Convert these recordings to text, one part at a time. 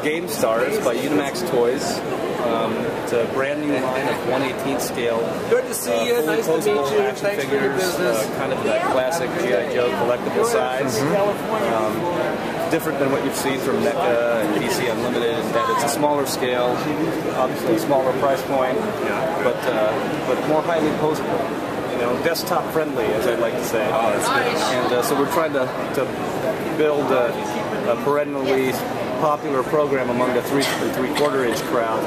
Gamestars by Unimax Toys. It's a brand new line of 1/18 scale. Good to see you. Nice to meet you. Action Thanks figures, for your business. Kind of that classic G.I. Joe collectible size. Different than what you've seen from NECA and DC Unlimited, in that it's a smaller scale, obviously a smaller price point, but more highly posable. You know, desktop friendly, as I like to say. Oh, that's good. And so we're trying to build a perennially popular program among the 3 3/4 inch crowd,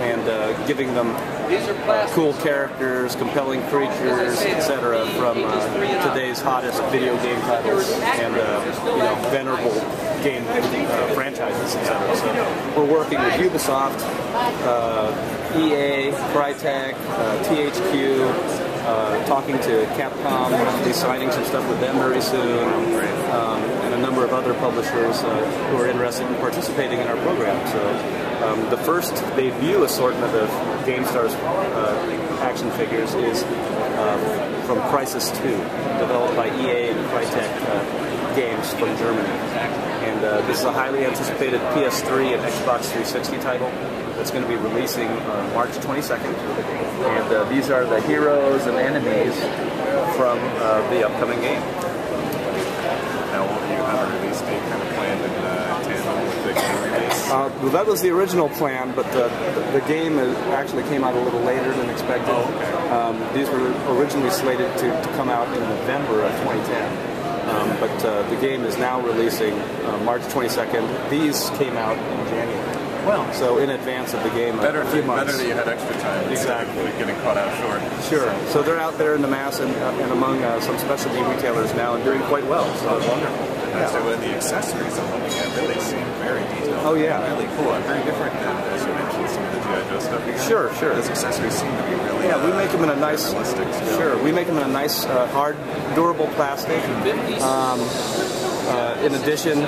and giving them cool characters, compelling creatures, etc. from today's hottest video game titles and you know, venerable game franchises, etc. So we're working with Ubisoft, EA, Crytek, THQ. Talking to Capcom, we'll be signing some stuff with them very soon, and a number of other publishers who are interested in participating in our program. So the first debut assortment of Gamestars action figures is from Crisis 2, developed by EA and Crytek Games from Germany. And this is a highly anticipated PS3 and Xbox 360 title that's going to be releasing March 22nd. And these are the heroes and enemies from the upcoming game. Now, will you have a release date kind of planned in tandem with the game release? Well, that was the original plan, but the game actually came out a little later than expected. Oh, okay. These were originally slated to come out in November of 2010. But the game is now releasing March 22nd. These came out in January. Well, so in advance of the game, a few months. Better that you had extra time. Exactly. Getting caught out short. Sure. So they're out there in the mass and among some specialty retailers now and doing quite well. So that's wonderful. Yeah. So the accessories I'm looking at really seem very detailed. Oh yeah. Really cool. And very different than, as you mentioned, some of the G.I. Joe stuff. Sure. Those accessories seem to be really we make them in a nice realistic. Sure. We make them in a nice, hard, durable plastic. In addition,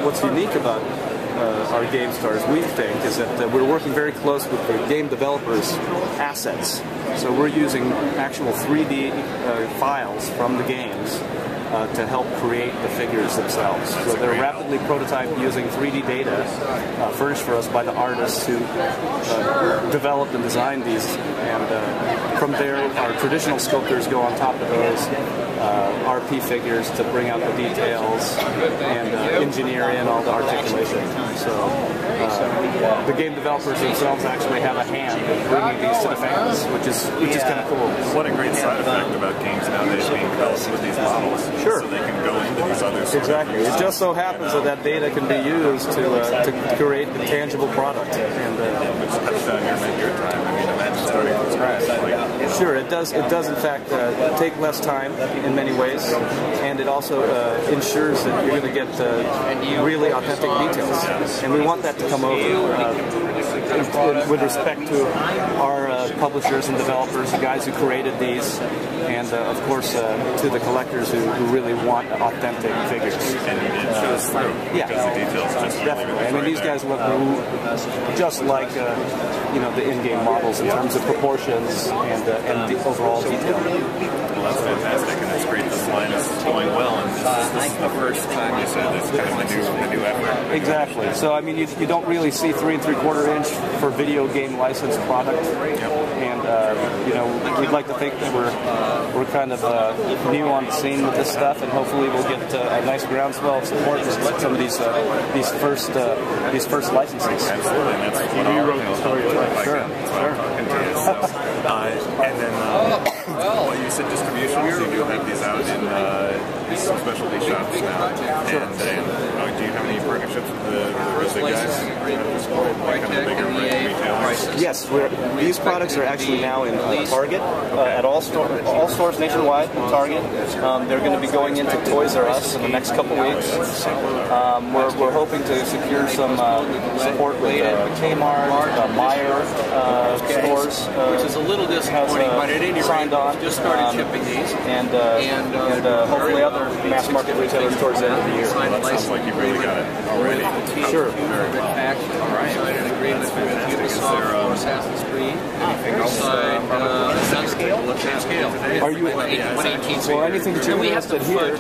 what's unique about our Gamestars, we think, is that we're working very close with the game developers' assets. So we're using actual 3D files from the games to help create the figures themselves. So they're rapidly prototyped using 3D data furnished for us by the artists who developed and designed these. And from there, our traditional sculptors go on top of those RP figures to bring out the details and engineer in all the articulation. So the game developers themselves actually have a hand in bringing these to the fans, which is kind of cool. What a great side effect about games nowadays being developed with these models. Sure. So they can go into these other Exactly. It just so happens that data can be used to create a tangible product. And which cuts down your time. I mean, imagine starting from scratch. Sure, it does. It does in fact take less time in many ways, and it also ensures that you're going to get really authentic details. And we want that to come over with respect to our publishers and developers, the guys who created these, and of course to the collectors who really want authentic figures. And it shows through. Yeah, because the details just definitely. I mean, these guys look just like you know, the in-game models in terms of proportions and the overall detail. Well, that's fantastic, and it's great this line is going well, and this is the first time you said it's kind of a new effort. Exactly. So, I mean, you don't really see 3 3/4 inch for video game licensed product. And, you know, we'd like to think that we're kind of new on the scene with this stuff, and hopefully we'll get a nice groundswell of support with some of these first licenses. Absolutely, and that's what our story is like. Sure. And then, well, you said distributions. You do have these out in some specialty shops now. Sure. And do you have any partnerships with the big guys? Like kind of bigger retailers? Yes, these products are actually now in Target, at all stores nationwide in Target. They're going to be going into Toys R Us in the next couple weeks. We're hoping to secure some support with Kmart, Meijer stores, which is a little disappointing, but at any rate, signed on. just started and hopefully other mass market retailers towards the end of the year. Well, that sounds like you've really got it already. Sure. All right. Signed an agreement with Ubisoft for Assassin's Creed. Anything else? Scale? Are you? Well, anything that you're interested here?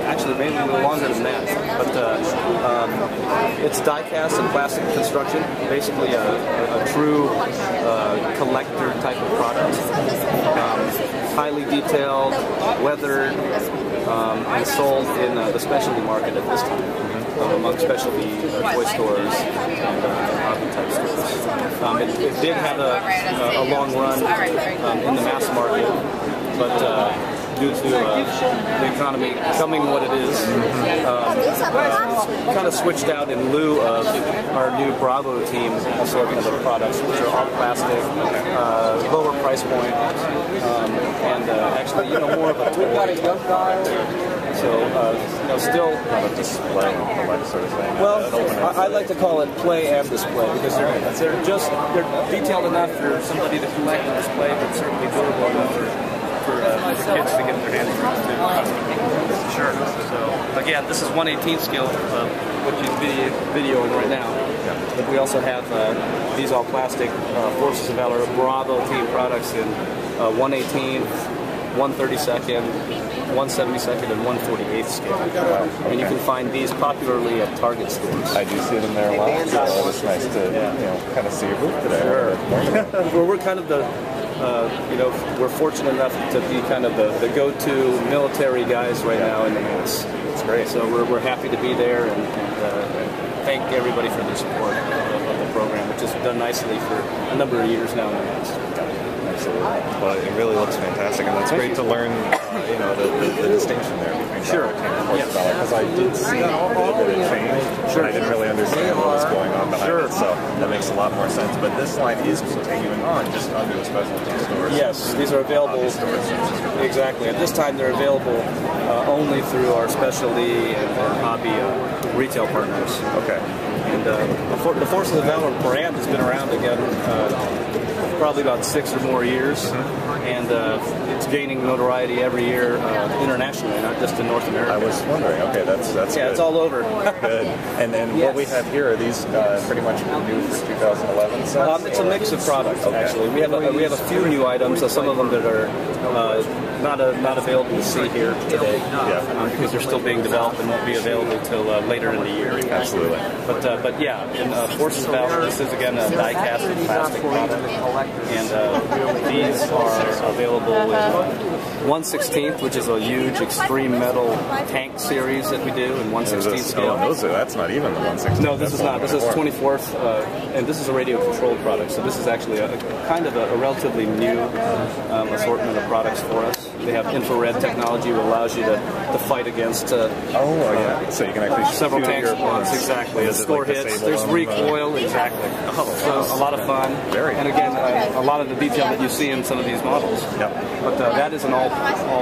Actually, maybe a little longer than that. But it's die-cast and plastic construction. Basically, a true collector type of product. Highly detailed, weathered, and sold in the specialty market at this time, among specialty toy stores and hobby type stores. It did have a long run in the mass market, but due to the economy becoming what it is, kind of switched out in lieu of our new Bravo team assortment of products, which are all plastic, lower price point, and actually, more of a toy product. So, still not a display, sort of thing. Well, I like to call it play and display because they're detailed enough for somebody to collect and display, but certainly durable enough for kids to get their hands around too. Sure. So again, this is 1/18 scale, what you're videoing right now. But we also have these all plastic Forces of Valor Bravo team products in 1/18, 1/32nd, 1/72nd, and 1/48th scale. And you can find these popularly at Target stores. I do see them there a lot, so it's nice to kind of see your booth today. Sure. We're kind of the we're fortunate enough to be kind of the go-to military guys right now in the mass. It's great. So we're happy to be there and thank everybody for their support of the program, which has done nicely for a number of years now in the mass. Absolutely. Well, it really looks fantastic, and it's great to learn, the distinction there between Sure. horsepower, because I did see a little bit of change, but I didn't really understand what was going on behind it, so that makes a lot more sense. But this line is continuing on just under the specialty stores. Yes, these are available. Exactly. At this time, they're available only through our specialty and hobby retail partners. Okay. And the Forces of Valor brand has been around again probably about 6 or more years, and it's gaining notoriety every year internationally, not just in North America. I was wondering. Okay, that's yeah, good. it's all over. Good. And then what we have here are these pretty much new for 2011 sets? It's a mix of products, actually. We have a few new items. Some of them that are not available to see here today, because they're still being developed and won't be available till later in the year. Absolutely. But yeah, in Forces of Valor, this is again a die-cast and plastic product, and these are available in 1/16th, which is a huge extreme metal tank series that we do in 1/16th scale. That's not even the 1/16th. No, this is not. This is 24th, and this is a radio controlled product. So this is actually a kind of a relatively new assortment of products for us. They have infrared technology that allows you to fight against so you can actually several shoot tanks at once. Exactly. Score hits. There's recoil. Exactly. So a lot of fun. And again, a lot of the detail that you see in some of these models. Yep. But that is an all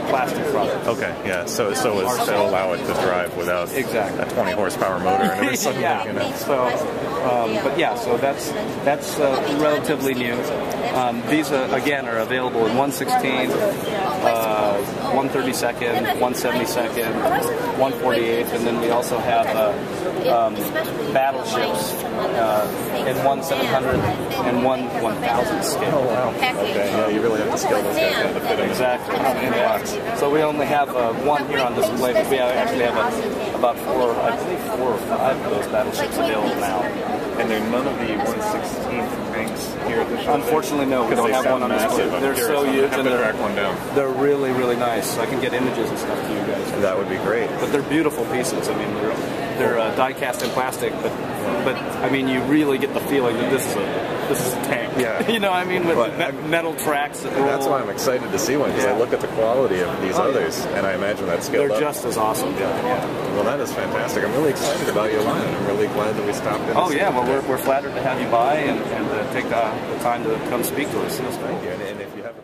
plastic product. Okay. Yeah. So to allow it to drive without a 20 horsepower motor and everything. So, but yeah. So that's relatively new. These again are available in 1/16, 1/32nd, 1/72nd, 1/48th, and then we also have battleships in 1/700 and 1/1000 scale. Oh wow! Okay, yeah, you really have to scale those guys down to fit in. Exactly. So we only have one here on display, but we actually have about 4 or 5 of those battleships available now. And there are none of the 1/16th tanks here at the shop? Unfortunately, no. We don't have one on display. They're so huge, and track one down. They're really, really nice. I can get images and stuff to you guys. That would be great. But they're beautiful pieces. I mean, they're die-cast in plastic, but I mean, you really get the feeling that this is a tank. Yeah. You know what I mean? With metal tracks that roll. That's why I'm excited to see one, because I look at the quality of these others, and I imagine that scaled They're up. just as awesome. Yeah. Well, that is fantastic. I'm really excited about your line. I'm really glad that we stopped in. Oh, yeah. Well, we're flattered to have you by and take the time to come speak to us. Thank you. And if you have a